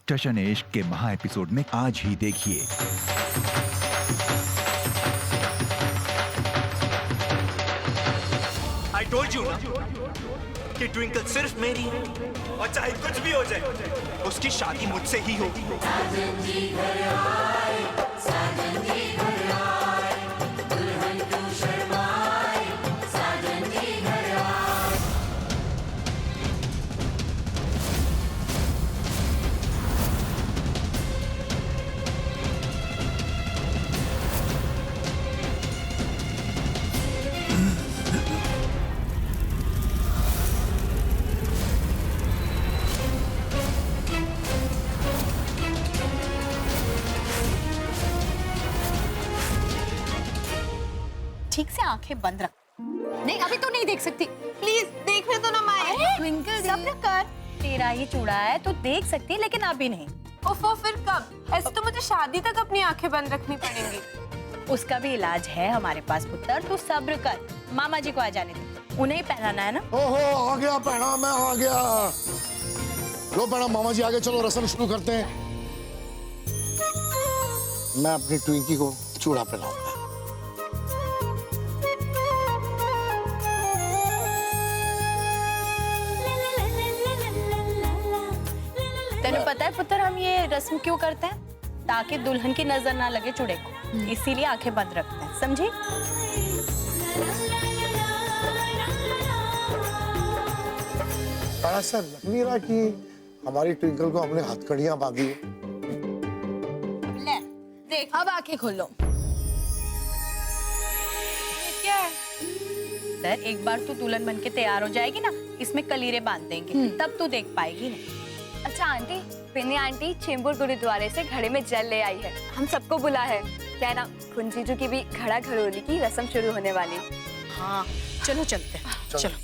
जश्न इश्क के महा एपिसोड में आज ही देखिए। I told you ना कि ट्विंकल सिर्फ मेरी है और चाहे कुछ भी हो जाए उसकी शादी मुझसे ही होगी। ठीक से आंखें बंद रख। नहीं अभी तो नहीं देख सकती। प्लीज देखने दो ना माए। ट्विंकल सब्र कर। तेरा ही चूड़ा है तो देख सकती है लेकिन अभी नहीं। ओफो फिर कब? ऐसे तो मुझे शादी तक अपनी आंखें बंद रखनी पड़ेंगी। उसका भी इलाज है हमारे पास पुत्र, तू सब्र कर। मामा जी को आ जाने दे, उन्हें ही पहनाना है ना। ओहो आ गया पहना, मैं आ गया। लो पहना मामा जी, आगे चलो रस्म शुरू करते हैं। मैं अपनी ट्विंकी को चूड़ा पहनाऊंगा। तेने पता है पुत्र हम ये रस्म क्यों करते हैं? ताकि दुल्हन की नजर ना लगे चूड़े को, इसीलिए आंखें बंद रखते हैं, समझी? ऐसा लग नहीं रहा कि हमारी ट्विंकल को हमने हथकड़ियां बांधी है। ले देख अब आंखें खोलो। क्या है? सर एक बार तू दुल्हन बन के तैयार हो जाएगी ना, इसमें कलीरे बांध देंगे, तब तू देख पाएगी ना। अच्छा आंटी, पिन्नी आंटी चेंबूर गुरुद्वारे से घड़े में जल ले आई है, हम सबको बुला है। क्या है ना, कुंजीजू की भी घड़ा घड़ोली की रस्म शुरू होने वाली। हाँ चलो चलते हैं, चलो।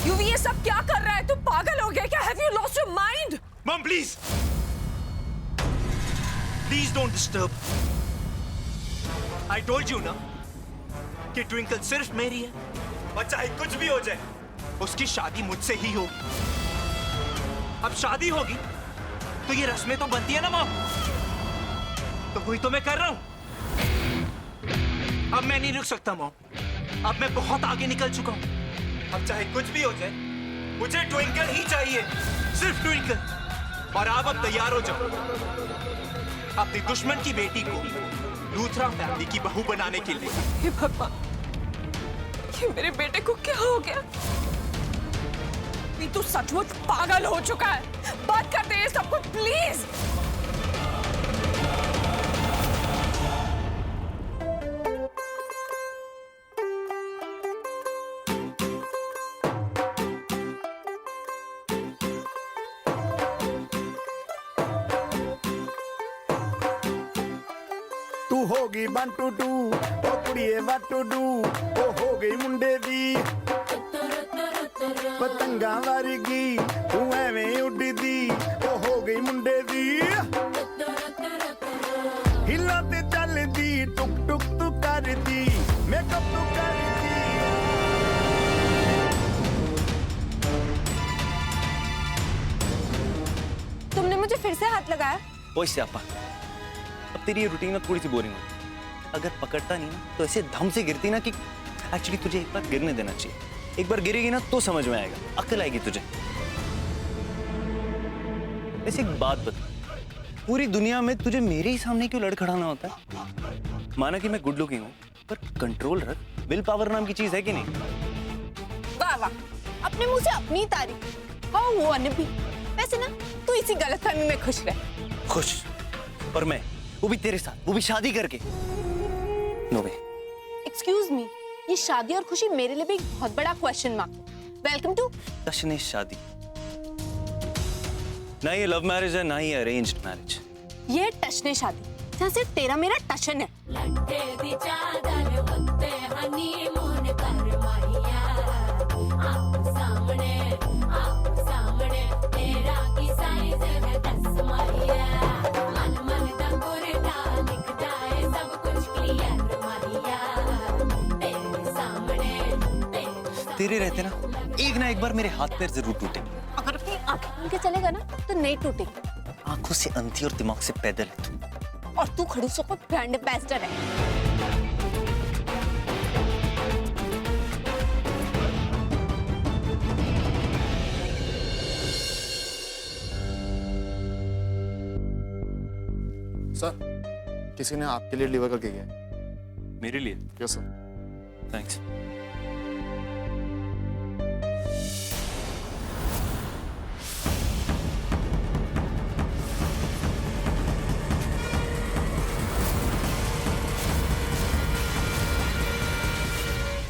यूवी ये सब क्या कर रहा है? तू पागल हो गया क्या? Have you lost your mind? Mom, please. Please don't disturb. I told you ना कि ट्विंकल सिर्फ मेरी है और चाहे कुछ भी हो जाए उसकी शादी मुझसे ही होगी। अब शादी होगी तो ये रस्में तो बनती है ना मॉम, तो वही तो मैं कर रहा हूं। अब मैं नहीं रुक सकता मॉम, अब मैं बहुत आगे निकल चुका हूं। अब चाहे कुछ भी हो जाए मुझे ट्विंकल ही चाहिए, सिर्फ ट्विंकल। और आप अब तैयार हो जाओ अपनी दुश्मन की बेटी को लूथरा फैमिली की बहू बनाने के लिए। हे भगवान, ये मेरे बेटे को क्या हो गया? तू सचमुच पागल हो चुका है। बात करते हैं सब कुछ प्लीज। तू होगी 1 2 2 ओ कुड़िए what to do ओ हो गई मुंडे दी पतंगा वर्गी तू एवें उड़दी ओ हो गई मुंडे दी हिला ते चलदी टुक टुक तू करदी मेकअप तू करदी मुझे फिर से हाथ लगाया? ओए स्यापा, अब तेरी ये रूटीन ना थोड़ी सी बोरिंग होती है। अगर पकड़ता नहीं ना तो ऐसे धम से गिरती ना कि एक्चुअली तुझे एक बार गिरने देना चाहिए। एक बार गिरेगी ना तो समझ में आएगा, अक्ल आएगी तुझे। वैसे एक बात बता, पूरी दुनिया में तुझे मेरे ही सामने क्यों लड़खड़ाना होता है? माना कि मैं गुड लुकिंग हूँ, पर कंट्रोल रख, विल पावर नाम की चीज है कि नहीं? वाह वाह, अपने मुंह से अपनी तारीफ। हाँ वो भी। वैसे ना तू इसी गलतफहमी में खुश रह। खुश? और मैं, वो भी तेरे साथ, वो भी शादी करके? नो वे। एक्सक्यूज मी, ये शादी और खुशी मेरे लिए भी एक बहुत बड़ा क्वेश्चन मार्क है। वेलकम टू तशने शादी। ना ये लव मैरिज है, ना ही अरेंज्ड मैरिज। ये टशने शादी, जहाँ सिर्फ तेरा मेरा टशन है। तेरे रहते ना एक बार मेरे हाथ पैर जरूर टूटे। अगर अपनी आंखें खोल के चलेगा ना तो नहीं टूटेगी। आंखों से अंधी और दिमाग से पैदल है तू। और तू खड़ूसों का ब्रांड एम्बेसडर है। सर, किसी ने आपके लिए डिलीवर करके गया है। मेरे लिए? Yes sir. थैंक्स।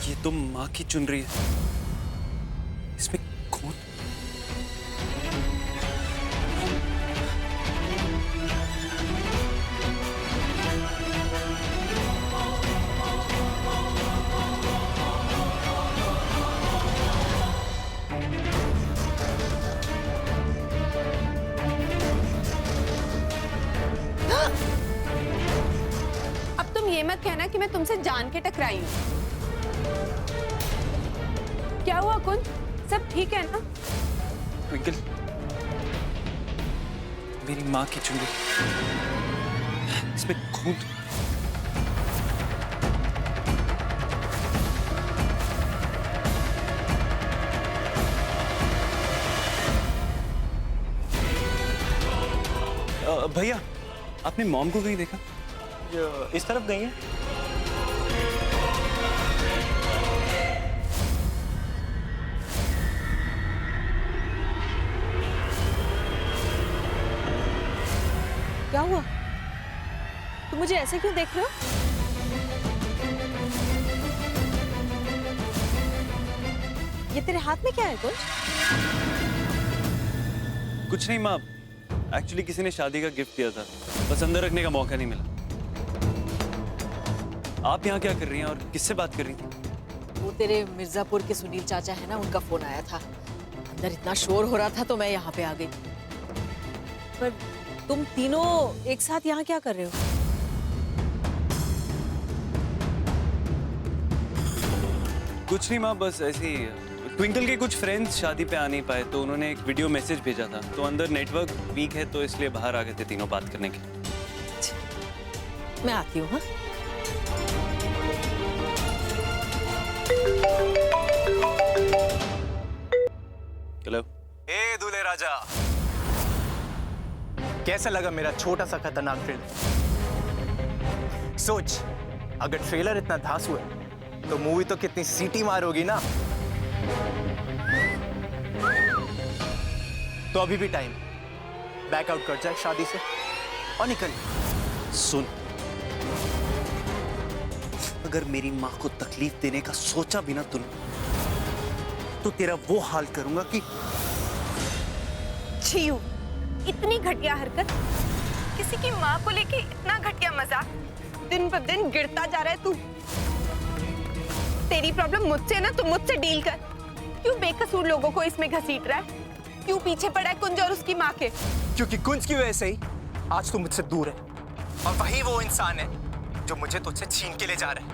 ये तो माँ की चुन रही है, इसमें कौन? अब तुम ये मत कहना कि मैं तुमसे जान के टकराई हूँ। क्या हुआ कुंज, सब ठीक है ना? ट्विंकल, मेरी माँ की चुनरी, इसमें खून। भैया, आपने मॉम को कहीं देखा? इस तरफ गई है? क्या हुआ? तुम मुझे ऐसे क्यों देख रहे हो? ये तेरे हाथ में क्या है कुछ? कुछ नहीं माँ, एक्चुअली किसी ने शादी का गिफ्ट दिया था, बस अंदर रखने का मौका नहीं मिला। आप यहाँ क्या कर रही हैं और किससे बात कर रही थी? वो तेरे मिर्जापुर के सुनील चाचा है ना, उनका फोन आया था। अंदर इतना शोर हो रहा था तो मैं यहाँ पे आ गई। पर तुम तीनों एक साथ यहाँ क्या कर रहे हो? कुछ नहीं माँ, बस ऐसे ही। ट्विंकल के कुछ फ्रेंड्स शादी पे आ नहीं पाए तो उन्होंने एक वीडियो मैसेज भेजा था, तो अंदर नेटवर्क वीक है तो इसलिए बाहर आ गए थे तीनों बात करने के। मैं आती हूँ। हाँ, हेलो। ए दूल्हे राजा, कैसा लगा मेरा छोटा सा खतरनाक ट्रेलर? सोच, अगर ट्रेलर इतना धांसू है तो मूवी तो कितनी सीटी मारोगी ना। तो अभी भी टाइम, बैक आउट कर जाए शादी से और निकल। सुन, अगर मेरी माँ को तकलीफ देने का सोचा भी ना तूने, तो तेरा वो हाल करूंगा कि। छियू, इतनी घटिया हरकत, किसी की माँ को लेके इतना घटिया मजाक, दिन ब दिन गिरता जा रहा है तू। तेरी प्रॉब्लम मुझसे ना, तो मुझसे डील कर। क्यों बेकसूर लोगों को इसमें घसीट रहा है? क्यों पीछे पड़ा है कुंज और उसकी माँ के? क्योंकि कुंज की वजह से ही आज तू मुझसे दूर है, और वही वो इंसान है जो मुझे तुझसे छीन के ले जा रहा है।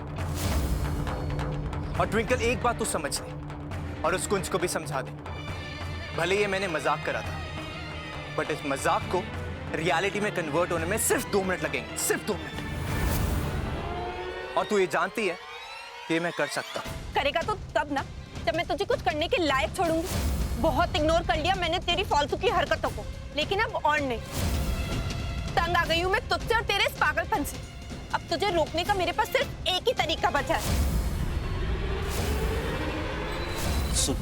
और ट्विंकल, एक बात तू समझ ले और उस कुंज को भी समझा दे, भले ये मैंने मजाक करा था, बट इस मजाक को रियलिटी में कन्वर्ट होने में सिर्फ 2 मिनट लगेंगे, सिर्फ 2 मिनट। और तू ये जानती है कि मैं कर सकता हूँ। करेगा तो तब ना, जब मैं तुझे कुछ करने के लायक छोड़ूंगी। बहुत इग्नोर कर लिया मैंने तेरी फालतू की हरकतों को, लेकिन अब और नहीं। तंग आ गई हूँ मैं तुझसे और तेरे इस पागलपन से। अब तुझे रोकने का मेरे पास सिर्फ एक ही तरीका बचा है। सुन,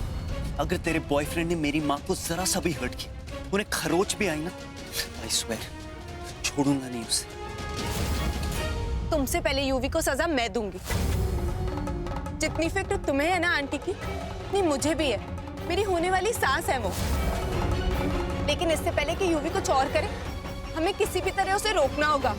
अगर तेरे बॉयफ्रेंड ने मेरी माँ को जरा सा भी हर्ट किया, उन्हें खरोच भी आई ना, आई स्वेयर छोड़ूंगा नहीं उसे। तुमसे पहले यूवी को सजा मैं दूंगी। जितनी फिक्र तुम्हें है ना आंटी की, उतनी मुझे भी है। मेरी होने वाली सास है वो। लेकिन इससे पहले कि यूवी कुछ और करे, हमें किसी भी तरह उसे रोकना होगा।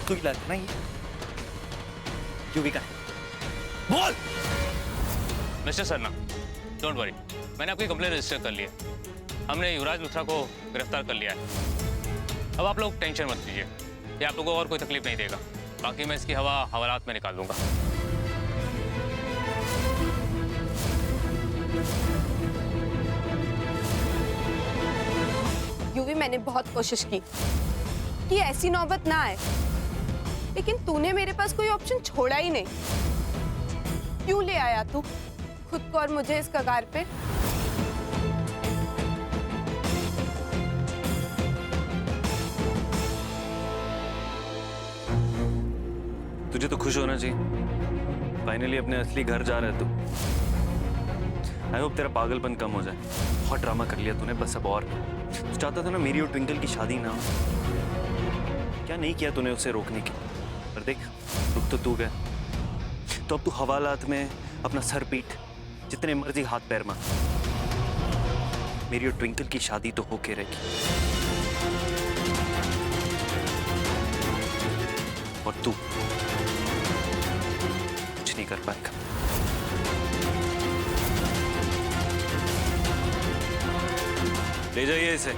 तू ही लड़ना ही यूवी का है। बोल। मिस्टर सरना, डोंट वरी, मैंने आपकी कंप्लेंट रजिस्टर कर ली है। हमने युवराज लुथरा को गिरफ्तार कर लिया है। अब आप लोग टेंशन मत लीजिए, ये आप लोगों को और कोई तकलीफ नहीं देगा। बाकी मैं इसकी हवालात में निकाल दूंगा। यूवी, मैंने बहुत कोशिश की कि ऐसी नौबत ना आए, लेकिन तूने मेरे पास कोई ऑप्शन छोड़ा ही नहीं। क्यों ले आया तू खुद को और मुझे इस कगार पे? तुझे तो खुश होना चाहिए, फाइनली अपने असली घर जा रहा है तू। आई होप तेरा पागलपन कम हो जाए। बहुत ड्रामा कर लिया तूने, बस अब और। तू चाहता था ना मेरी और ट्विंकल की शादी ना हो। क्या नहीं किया तूने उसे रोकने की, पर देख रुक तो तू गया। तो अब तू हवालात में अपना सर पीट, जितने मर्जी हाथ पैर मार। मेरी और ट्विंकल की शादी तो होके रहेगी, और तू कुछ नहीं कर पाएगा। ले जाइए इसे।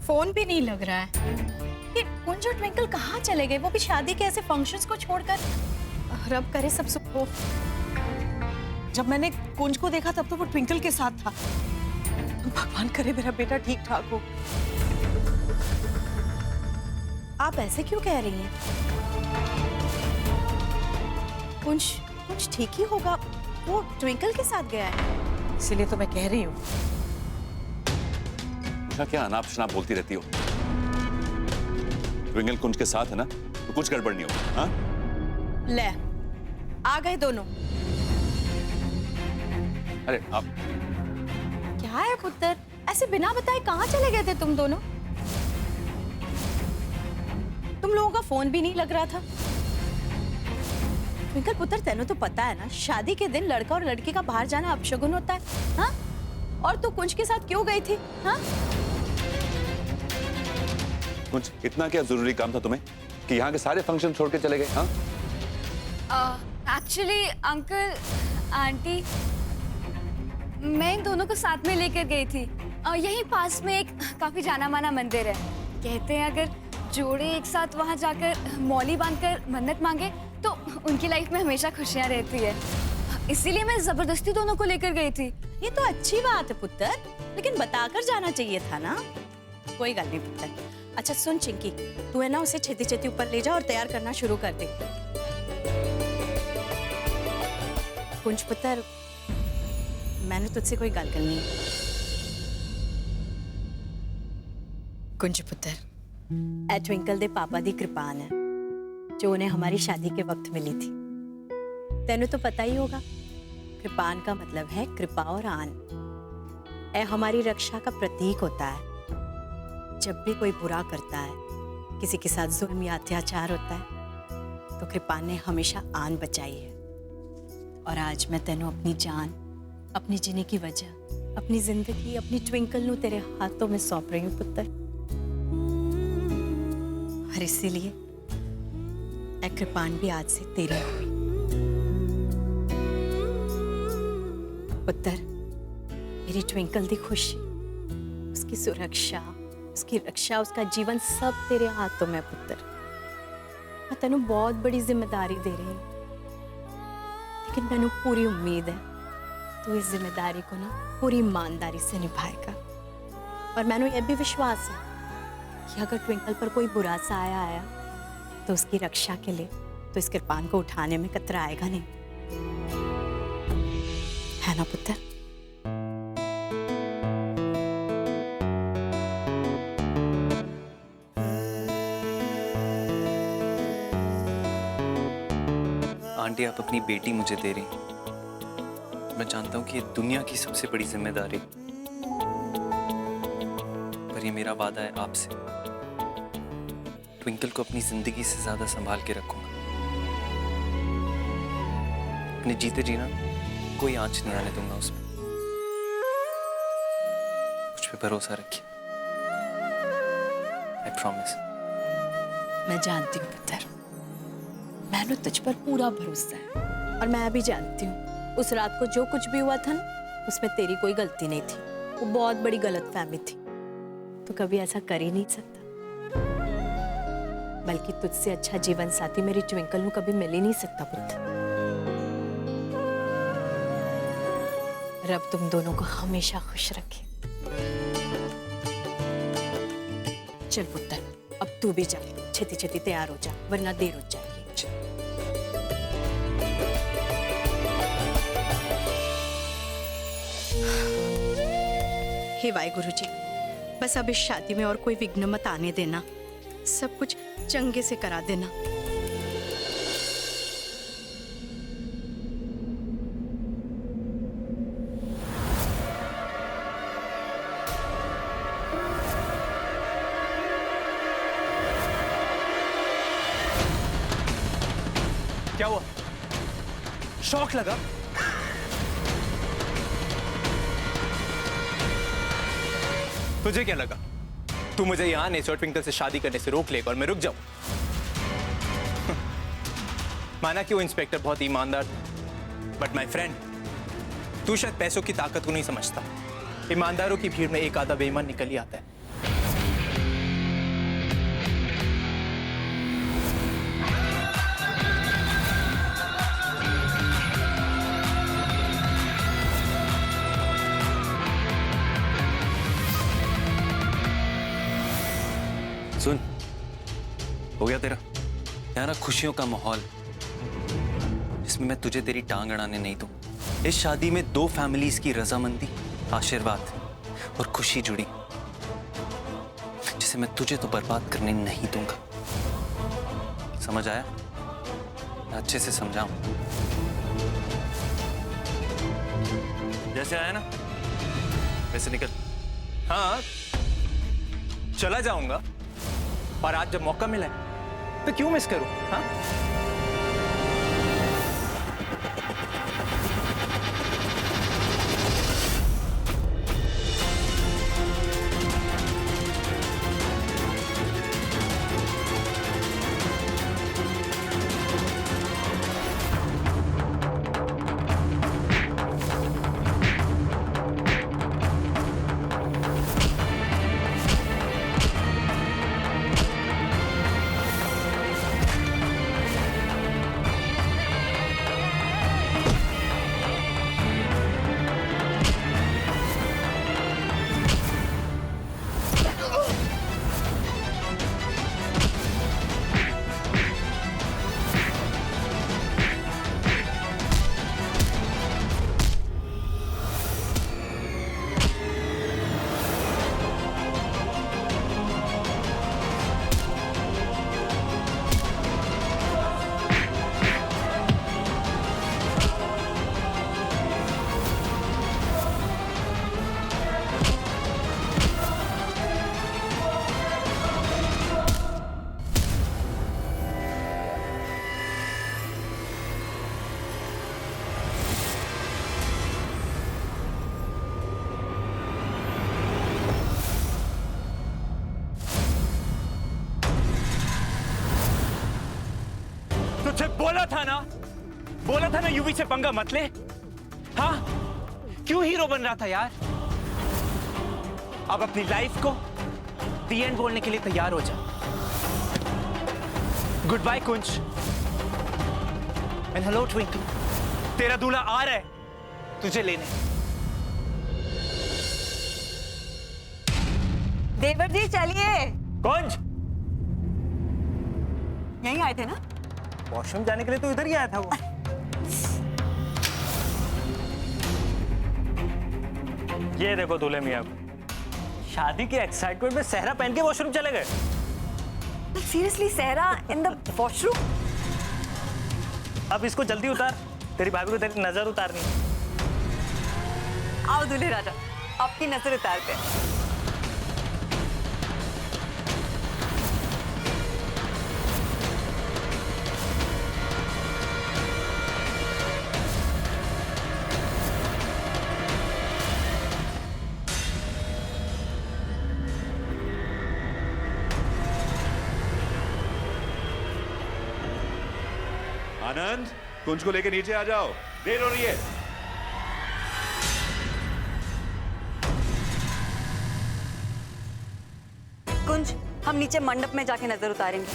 फोन भी नहीं लग रहा है। ये कुंज और ट्विंकल कहाँ चले गए? वो भी शादी के ऐसे फंक्शंस को छोड़कर। रब करे सब सुख हो। जब मैंने कुंज को देखा तब तो वो ट्विंकल के साथ था। भगवान करे मेरा बेटा ठीक ठाक हो। आप ऐसे क्यों कह रही हैं? कुंज ठीक ही होगा, वो ट्विंकल के साथ गया है। इसीलिए तो मैं कह रही हूँ। क्या अनाप शनाप बोलती रहती हो? ट्विंकल कुंज के साथ है ना, तो कुछ गड़बड़ नहीं होगा। हाँ? ले आ गए दोनों। अरे आप क्या है पुत्र, ऐसे बिना बताए कहाँ चले गए थे तुम दोनों? तुम लोगों का फोन भी नहीं लग रहा था। ट्विंकल पुत्र, तेनों तो पता है ना, शादी के दिन लड़का और लड़की का बाहर जाना अपशगुन होता है। हाँ? और तू कुंज के साथ क्यों गई थी? हाँ? कुंज, इतना क्या जरूरी काम था तुम्हें कि यहाँ के सारे फंक्शन छोड़ के चले गए? हाँ? एक्चुअली अंकल आंटी, मैं इन दोनों को साथ में लेकर गई थी। यहीं पास में एक काफी जाना माना मंदिर है। कहते हैं अगर जोड़े एक साथ वहां जाकर मौली बांधकर मन्नत मांगे तो उनकी लाइफ में हमेशा खुशियां रहती है। इसीलिए मैं जबरदस्ती दोनों को लेकर गई थी। ये तो अच्छी बात है पुत्र, लेकिन बताकर जाना चाहिए था ना। कोई गल नहीं पुत्र। अच्छा सुन चिंकी, तू है ना उसे छेती छेती ऊपर ले जा और तैयार करना शुरू कर दे। कुंज पुत्र, मैंने तुझसे कोई गल करनी है। कुंज पुत्र, ए ट्विंकल दे पापा दी कृपान है जो उन्हें हमारी शादी के वक्त मिली थी। तेनू तो पता ही होगा, कृपान का मतलब है कृपा और आन। ए हमारी रक्षा का प्रतीक होता है। जब भी कोई बुरा करता है, किसी के साथ जुल्म या अत्याचार होता है, तो कृपान ने हमेशा आन बचाई है। और आज मैं तेनू अपनी जान, अपनी जीने की वजह, अपनी जिंदगी, अपनी ट्विंकल नू तेरे हाथों में सौंप रही हूँ पुत्र। और इसीलिए ए कृपान भी आज से तेरी हुई। पुत्र, मेरी ट्विंकल दी खुशी, उसकी सुरक्षा, उसकी रक्षा, उसका जीवन सब तेरे हाथों में पुत्र। मैं तेनू बहुत बड़ी जिम्मेदारी दे रही हूँ, लेकिन मैनू पूरी उम्मीद है तू इस जिम्मेदारी को ना पूरी ईमानदारी से निभाएगा। और मैनू यह भी विश्वास है कि अगर ट्विंकल पर कोई बुरा साया आया तो उसकी रक्षा के लिए तो इस कृपान को उठाने में कतराएगा नहीं, है ना पुत्र? आंटी, आप अपनी बेटी मुझे दे रही। मैं जानता हूँ कि ये दुनिया की सबसे बड़ी जिम्मेदारी, पर ये मेरा वादा है आपसे, ट्विंकल को अपनी जिंदगी से ज्यादा संभाल के रखूंगा। अपने जीते जीना कोई आंच नहीं आने दूंगा उसमें। मुझ पे भरोसा रखिए, आई प्रॉमिस। मैं जानती हूँ पुत्र, मैंने तुझ पर पूरा भरोसा है। और मैं भी जानती हूँ उस रात को जो कुछ भी हुआ था ना, उसमें तेरी कोई गलती नहीं थी। वो बहुत बड़ी गलतफहमी थी। तो कभी ऐसा कर ही नहीं सकता, बल्कि तुझसे अच्छा जीवन साथी मेरी ट्विंकल को कभी मिल ही नहीं सकता पुत्र। रब तुम दोनों को हमेशा खुश रखे। चल पुत्र, अब तू भी जा, छेती छेती तैयार हो जा, वरना देर हो जाएगी। हे वाहिगुरु जी, बस अब इस शादी में और कोई विघ्न मत आने देना, सब कुछ चंगे से करा देना। क्या हुआ? शॉक लगा? तुझे क्या लगा तू मुझे यहां नेचर ट्विंकल से शादी करने से रोक लेगा और मैं रुक जाऊं? माना कि वो इंस्पेक्टर बहुत ईमानदार था, बट माय फ्रेंड, तू शायद पैसों की ताकत को नहीं समझता। ईमानदारों की भीड़ में एक आधा बेईमान निकल ही आता है। सुन, हो गया तेरा यहाँ ना खुशियों का माहौल, जिसमें मैं तुझे तेरी टांग अड़ाने नहीं दूं। इस शादी में दो फैमिलीज की रजामंदी, आशीर्वाद और खुशी जुड़ी, जिसे मैं तुझे तो बर्बाद करने नहीं दूंगा। समझ आया? मैं अच्छे से समझाऊं। जैसे आया ना वैसे निकल। हाँ, चला जाऊंगा, और आज जब मौका मिला है तो क्यों मिस करूं? हाँ? बोला था ना यूवी से पंगा मत ले। हाँ, क्यों हीरो बन रहा था यार? अब अपनी लाइफ को दी एंड बोलने के लिए तैयार हो जा। Good bye Kunj and hello Twinkle. तेरा दूल्हा आ रहा है तुझे लेने। देवर जी चलिए। कुंज, यहीं आए थे ना? वॉशरूम जाने के लिए तो इधर ही आया था वो। ये देखो दूल्हे मियां, शादी के एक्साइटमेंट में सहरा पहन के वॉशरूम चले गए। सीरियसली सहरा इन द वॉशरूम? अब इसको जल्दी उतार, तेरी भाभी को तेरी नजर उतारनी। आओ दूल्हे राजा, आपकी नजर उतारते हैं। आनंद, कुंज को लेकर नीचे आ जाओ, देर हो रही है। कुंज, हम नीचे मंडप में जाके नजर उतारेंगे।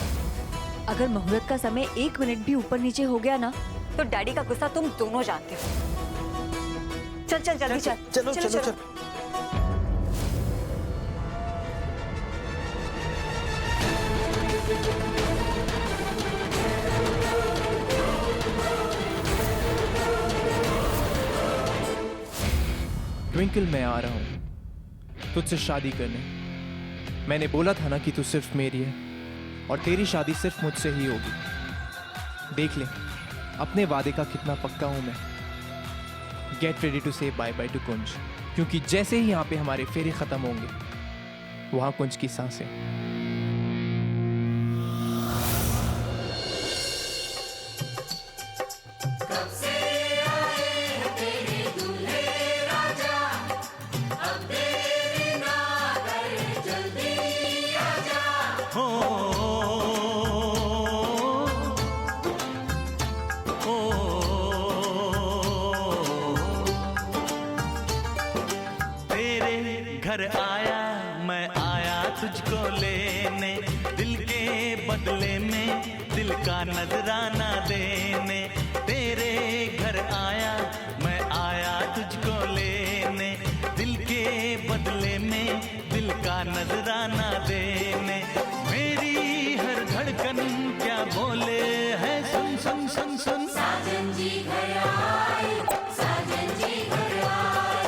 अगर मुहूर्त का समय 1 मिनट भी ऊपर नीचे हो गया ना, तो डैडी का गुस्सा तुम दोनों जानते हो। चल चल जल्दी चल। चलो चलो चलो, चलो। ट्विंकल, मैं आ रहा हूँ तुझसे शादी करने। मैंने बोला था ना कि तू सिर्फ मेरी है और तेरी शादी सिर्फ मुझसे ही होगी। देख ले अपने वादे का कितना पक्का हूँ मैं। गेट रेडी टू से बाय बाय टू कुंज, क्योंकि जैसे ही यहाँ पे हमारे फेरे खत्म होंगे वहाँ कुंज की सांसें। घर आया मैं आया तुझको लेने, दिल के बदले में दिल का नजराना देने। तेरे घर आया मैं आया तुझको लेने, दिल के बदले में दिल का नजराना देने। मेरी हर धड़कन क्या बोले है, सुन सुन सुन सुन। साजन जी घर आए, साजन जी घर आए,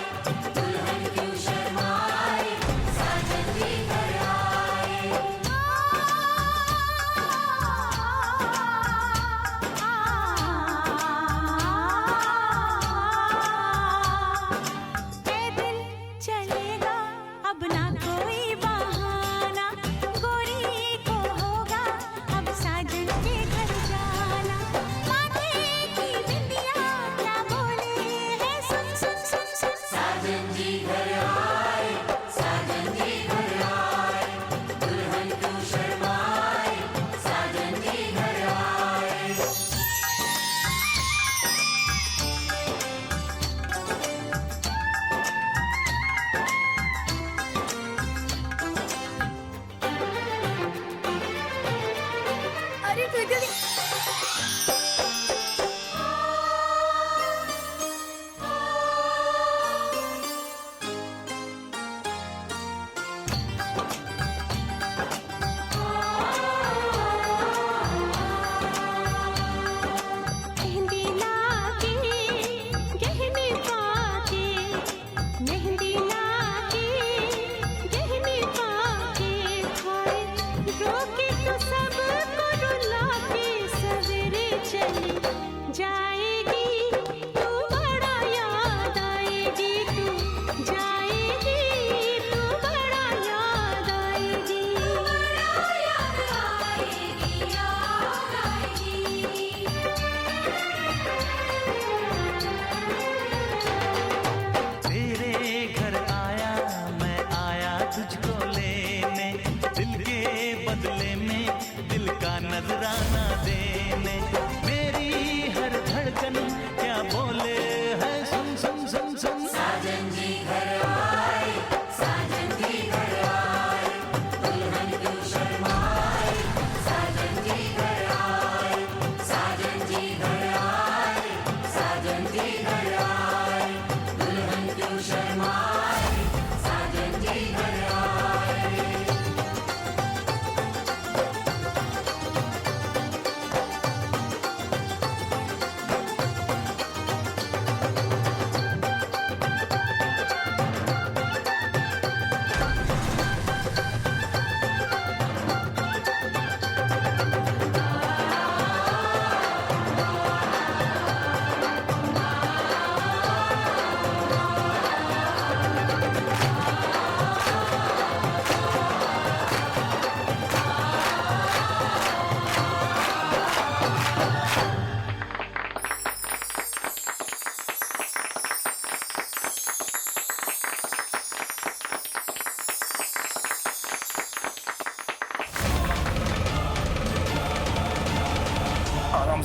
दुल्हन क्यों शर्माए, साजन जी घर आए। दिल चलेगा अब ना कोई बाहर।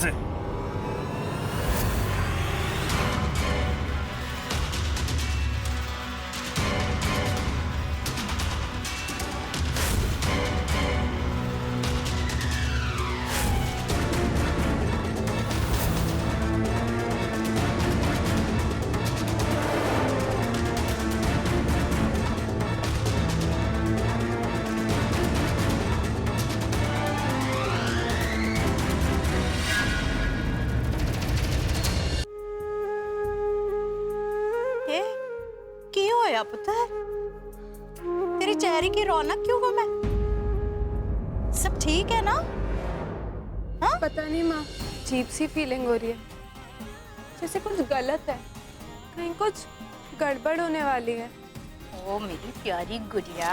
से। ये क्यों होया पुत्र? तेरे चेहरे की रौनक क्यों गुम है? सब ठीक है ना? हाँ? पता नहीं माँ, अजीब सी फीलिंग हो रही है, जैसे कुछ गलत है, कहीं कुछ गड़बड़ होने वाली है। ओ मेरी प्यारी गुड़िया,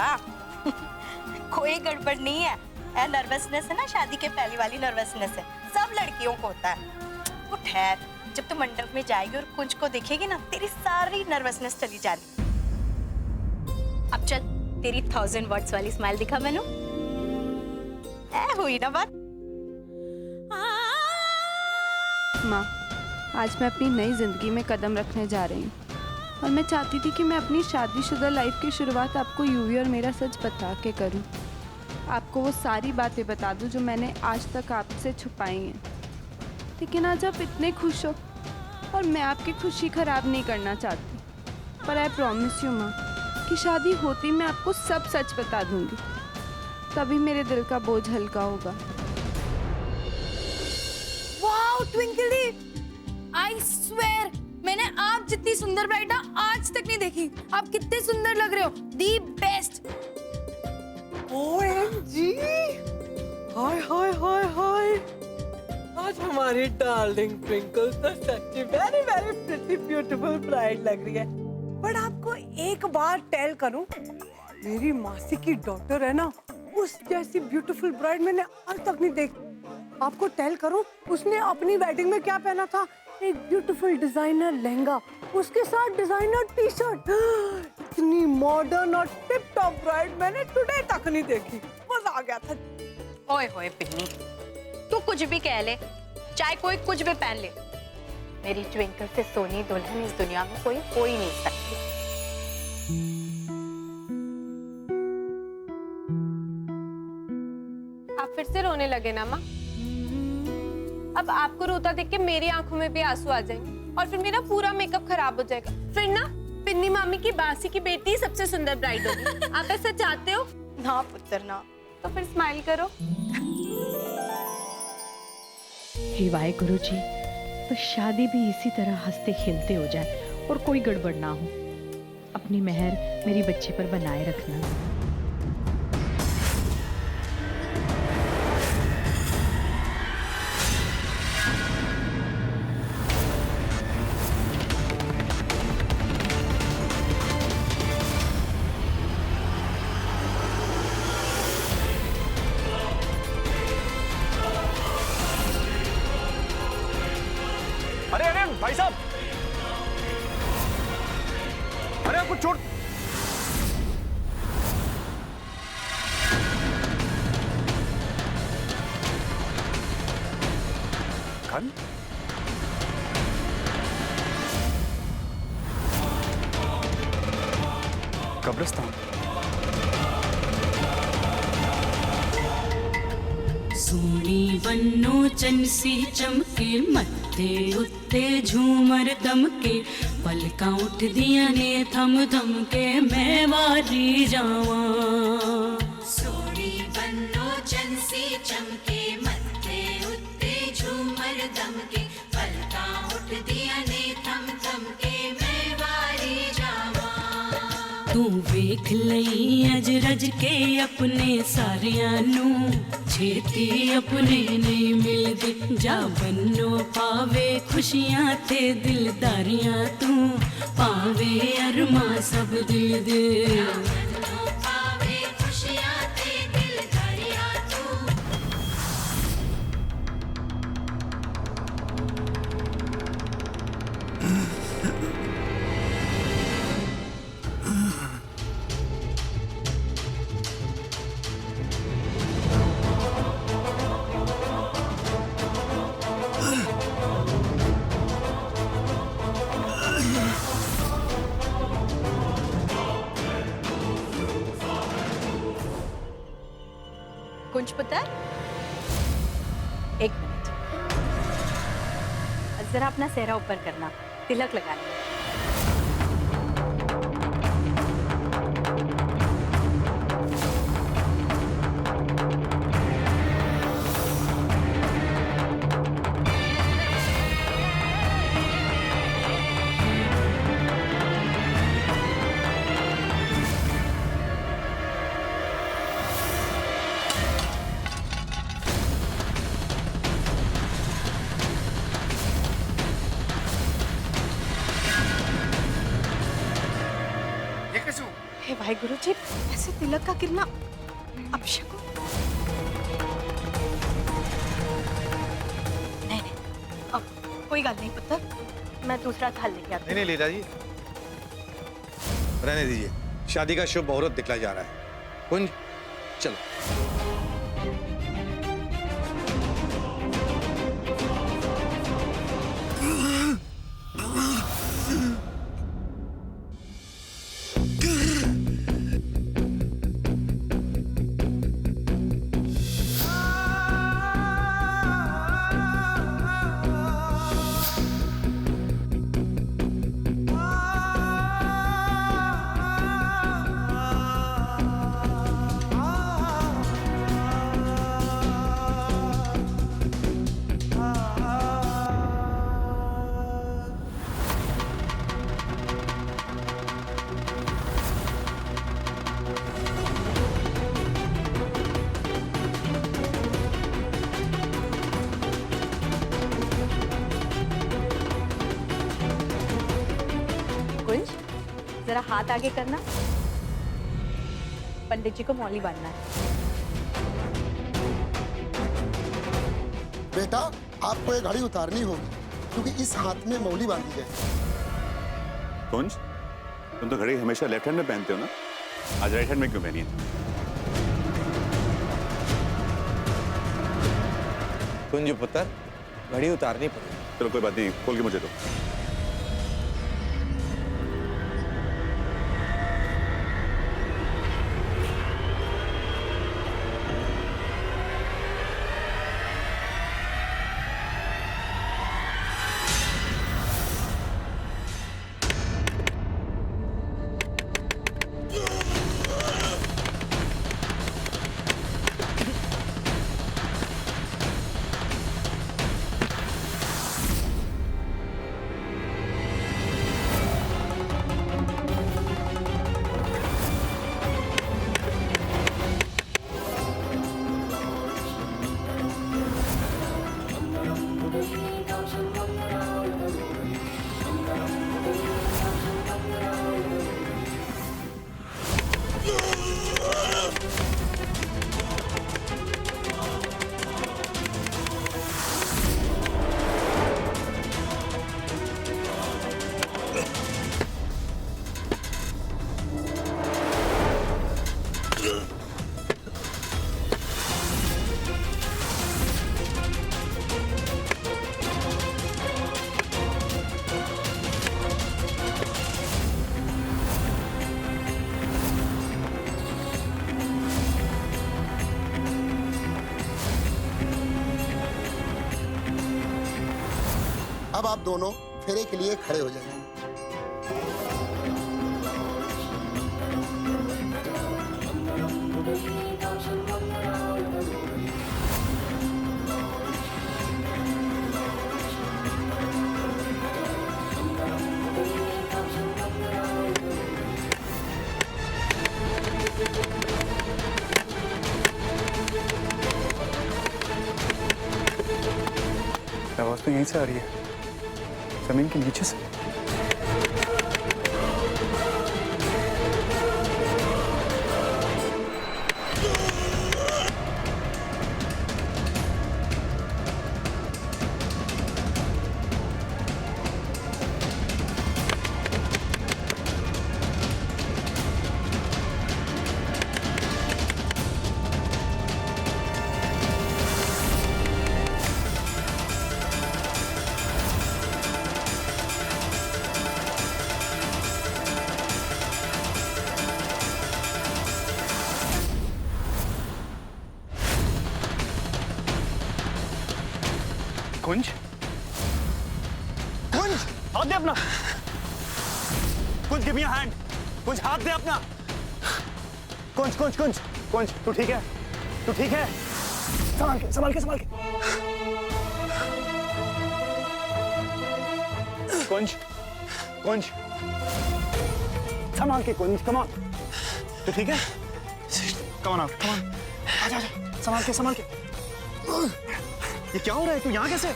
कोई गड़बड़ नहीं है। ये नर्वसनेस है ना, शादी के पहली वाली नर्वसनेस है, सब लड़कियों को होता है। वो ठहर, जब तू मंडप में जाएगी और कुंज को देखेगी ना, तेरी सारी नर्वसनेस चली जानी। अब चल, तेरी 1000 वर्ड्स वाली स्माइल दिखा मैंने। हुई ना बात? माँ, आज मैं अपनी नई जिंदगी में कदम रखने जा रही हूँ और मैं चाहती थी कि मैं अपनी शादीशुदा लाइफ की शुरुआत आपको यूवी और मेरा सच बता के करूँ, आपको वो सारी बातें बता दूँ जो मैंने आज तक आपसे छुपाई हैं। लेकिन आज आप इतने खुश हो और मैं आपकी खुशी खराब नहीं करना चाहती, पर आई प्रॉमिस यू माँ कि शादी होती मैं आपको सब सच बता दूंगी, तभी मेरे दिल का बोझ हल्का होगा। वाओ ट्विंकली, आई स्वेयर मैंने आप जितनी सुंदर ब्राइड आज तक नहीं देखी। आप कितने सुंदर लग रहे हो, दी बेस्ट। OMG! हाय हाय हाय हाय, आज हमारी डार्लिंग ट्विंकल तो सच्ची very very pretty beautiful bride लग रही है। बट आपको एक बार टेल करूं, मेरी मासी की डॉटर है ना, उस जैसी ब्यूटीफुल ब्राइड मैंने आज तक नहीं देखी। आपको टेल करूं, उसने अपनी वेडिंग में क्या पहना था? एक ब्यूटीफुल डिजाइनर लहंगा, उसके साथ डिजाइनर टी शर्ट। इतनी मॉडर्न और टिप टॉप ब्राइड मैंने टुडे तक नहीं देखी। मजा आ गया था। ओए होए पिन्नी, तू कुछ भी कह ले, चाहे कोई कुछ भी पहन ले, मेरी ट्विंकल से सोनी दुल्हन इस दुनिया में कोई हो ही नहीं सकती। आप फिर से रोने लगे ना माँ? अब आपको रोता देख के मेरी आंखों में भी आंसू आ जाएंगे और फिर मेरा पूरा मेकअप खराब हो जाएगा। फिर ना पिन्नी मामी की बासी की बेटी सबसे सुंदर ब्राइड होगी। आप ऐसा चाहते हो? ना पुत्र ना। तो फिर स्माइल करो। हे वाहे गुरु जी, तो शादी भी इसी तरह हंसते खेलते हो जाए और कोई गड़बड़ ना हो। अपनी मेहर मेरी बच्चे पर बनाए रखना। अरे अरे भाई साहब, अरे आपको चोट। खान कब्रिस्तान। सोनी बन्नो चनसी चमके, मत्थे उत्ते झूमर दमके, पलकां उठ दियां ने थम थम के, मैं वारी जावां। सोनी बन्नो चनसी चमके, मत्थे उत्ते झूमर दमके, पलकां उठ दियां ने थम थम के, मैं वारी जावां। तू वेख लई अज रज के अपने सारियां नू, छेती अपने नहीं मिलते, जा बन्नो पावे खुशियां ते दिलदारियां, तू पावे अरमा सब दिल दे। कुंज पुत्र, एक मिनट, जरा अपना सेहरा ऊपर करना, तिलक लगा लेना। हे भाई गुरुजी, ऐसे तिलक का गिरना अपशकुन। नहीं, अब कोई गल नहीं पुत्र, मैं दूसरा थाल लेके आती हूँ। नहीं लीला जी, रहने दीजिए। शादी का शुभ मुहूर्त दिखला जा रहा है। कुंज चलो। जरा हाथ आगे करना, पंडित जी को मौली बांधना है। बेटा, आपको ये घड़ी उतारनी होगी क्योंकि इस हाथ में मौली बांधी है। कुंज, तुम तो घड़ी हमेशा लेफ्ट हैंड में पहनते हो ना, आज राइट हैंड में क्यों पहनी है? कुंज पुत्र, घड़ी उतारनी पड़ेगी। चलो कोई बात नहीं, खोल के मुझे दो। अब आप दोनों फेरे के लिए खड़े हो जाएंगे। आवाज तो यहीं से आ रही है, जमीन के नीचे से। कुंज, कुंज, हाथ दे अपना। कुंज, गिव मी योर हैंड। कुंज, हाथ दे अपना। कुंज, कुंज, कुंज, कुंज, तू ठीक है? तू ठीक है? संभाल के, संभाल के, संभाल के। कुंज, कुंज, संभाल के कुंज, कम ऑन। तू ठीक है? Come on out, come on. आजा, आजा, संभाल के, संभाल के। ये क्या हो रहा है? तू यहाँ कैसे?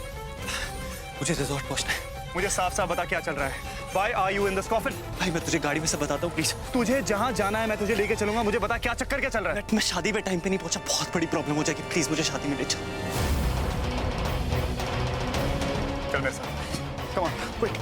मुझे रिजॉर्ट पहुंचना है। मुझे साफ साफ बता क्या चल रहा है। Why are you in this coffin? भाई मैं तुझे गाड़ी में से बताता हूँ प्लीज। तुझे जहाँ जाना है मैं तुझे लेके चलूंगा। मुझे बता क्या चक्कर क्या चल रहा है? मैं शादी में टाइम पे नहीं पहुंचा, बहुत बड़ी प्रॉब्लम हो जाएगी। प्लीज मुझे शादी में ले चल। चल मेरे साथ। Come on, quick.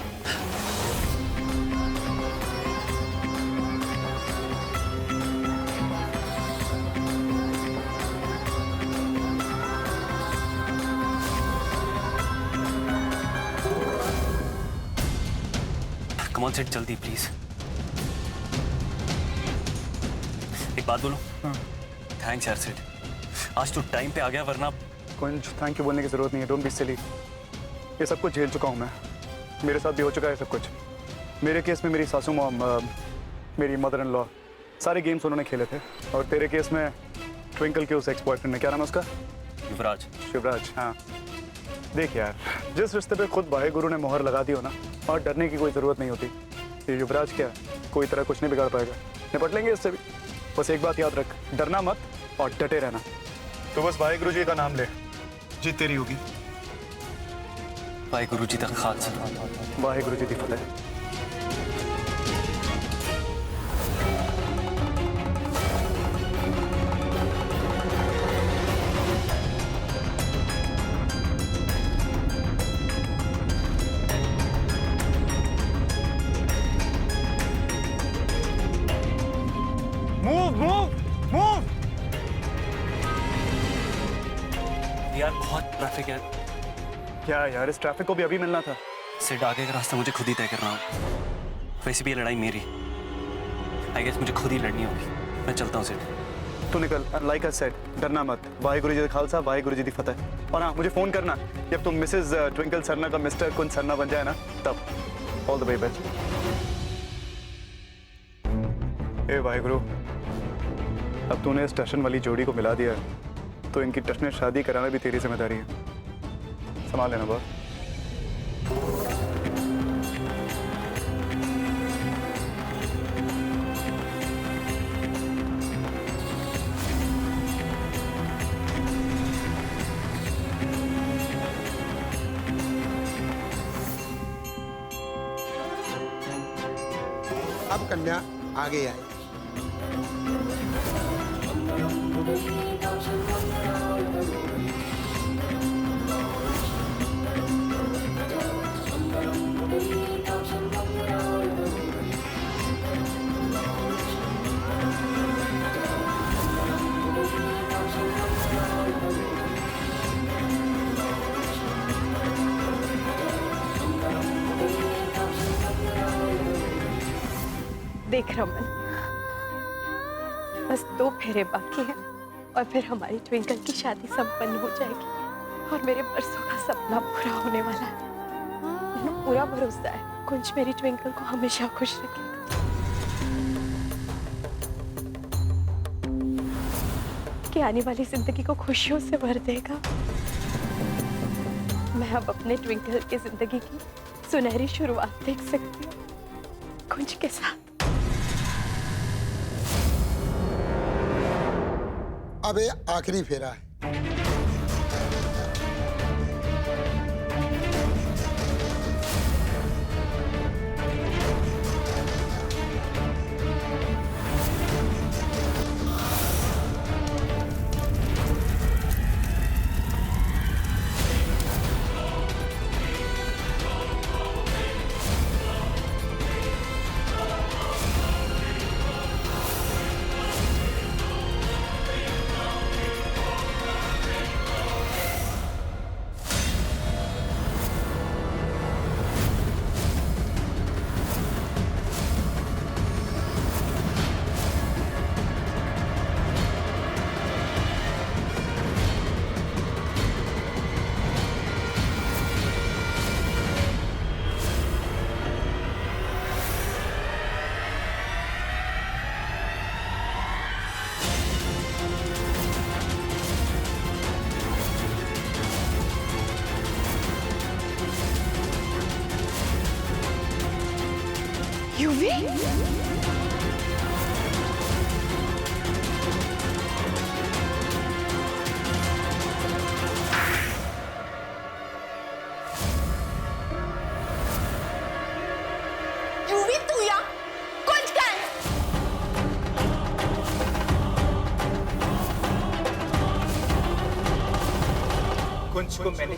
Come on set, जल्दी प्लीज। एक बात बोलो। थैंक्स यार सेठ, आज तो टाइम पे आ गया, वरना। कुंज, थैंक यू बोलने की जरूरत नहीं है। Don't be silly. ये सब कुछ झेल चुका हूँ मैं। मेरे साथ भी हो चुका है सब कुछ। मेरे केस में मेरी सासू मॉम, मेरी मदर इन लॉ, सारे गेम्स उन्होंने खेले थे। और तेरे केस में ट्विंकल के उस एक्स बॉयफ्रेंड ने, क्या नाम है उसका? युवराज। शिवराज, हाँ। देख यार, जिस रिश्ते पे खुद वाहे गुरु ने मोहर लगा दी हो ना, और डरने की कोई ज़रूरत नहीं होती। ये युवराज क्या है, कोई तरह कुछ नहीं बिगाड़ पाएगा। निपट लेंगे इससे भी। बस एक बात याद रख, डरना मत और डटे रहना। तो बस वाहे गुरु जी का नाम ले, जीत तेरी होगी। वाहे गुरु जी तक खालसा। वाहे गुरु जी की फतेह। यार बहुत ट्रैफिक है। क्या यार, इस ट्रैफिक को भी अभी मिलना था। सेठ, आगे का रास्ता मुझे खुद ही तय करना होगा। वैसे भी ये लड़ाई मेरी, आई गेस मुझे खुद ही लड़नी होगी। मैं चलता हूँ सेठ। तू निकल। लाइक आई सेड, डरना मत। वाहेगुरु जी का खालसा, वाहेगुरु जी की फतेह। और हाँ, मुझे फोन करना जब तुम मिसेस ट्विंकल सरना का मिस्टर कुंज सरना बन जाए ना, तब। All the way best. ए वाहेगुरु, अब तूने इस टशन वाली जोड़ी को मिला दिया, तो इनकी टशन शादी कराना भी तेरी जिम्मेदारी है। संभाल लेना बहुत। अब कन्या आगे आई। देख रमन, बस 2 फेरे बाकी हैं और फिर हमारी ट्विंकल की शादी संपन्न हो जाएगी और मेरे बरसों का सपना पूरा होने वाला है। मुझे पूरा भरोसा है कुंज मेरी ट्विंकल को हमेशा खुश रखेगा, कि आने वाली जिंदगी को खुशियों से भर देगा। मैं अब अपने ट्विंकल की जिंदगी की सुनहरी शुरुआत देख सकती हूँ कुंज के साथ। अब ये आखिरी फेरा है। युवी? युवी तू या कुछ कर। कुंज को मैंने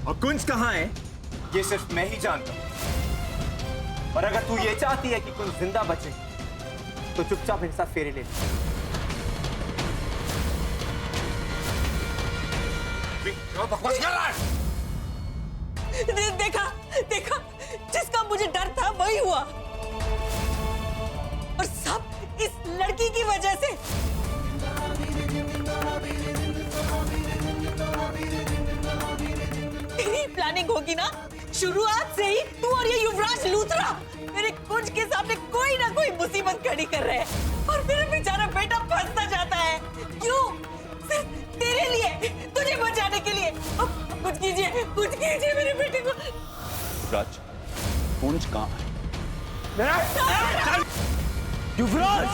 और कुंज कहाँ है ये सिर्फ मैं ही जानता हूं। और अगर तू ये चाहती है कि कुंज जिंदा बचे तो चुपचाप मेरे साथ फेरे ले बकवास कर रहा है। देखा देखा, जिसका मुझे डर था वही हुआ, और सब इस लड़की की वजह से। तेरी प्लानिंग होगी ना, शुरुआत से ही तू और ये युवराज लूथरा मेरे कुंज के सामने कोई ना कोई मुसीबत खड़ी कर रहे हैं, और मेरा बेचारा बेटा फंसता जाता है। क्यों? सिर्फ तेरे लिए, तुझे बचाने के लिए। अब कुछ कीजिए मेरे बेटे को। राज, कुंज कहाँ है? युवराज!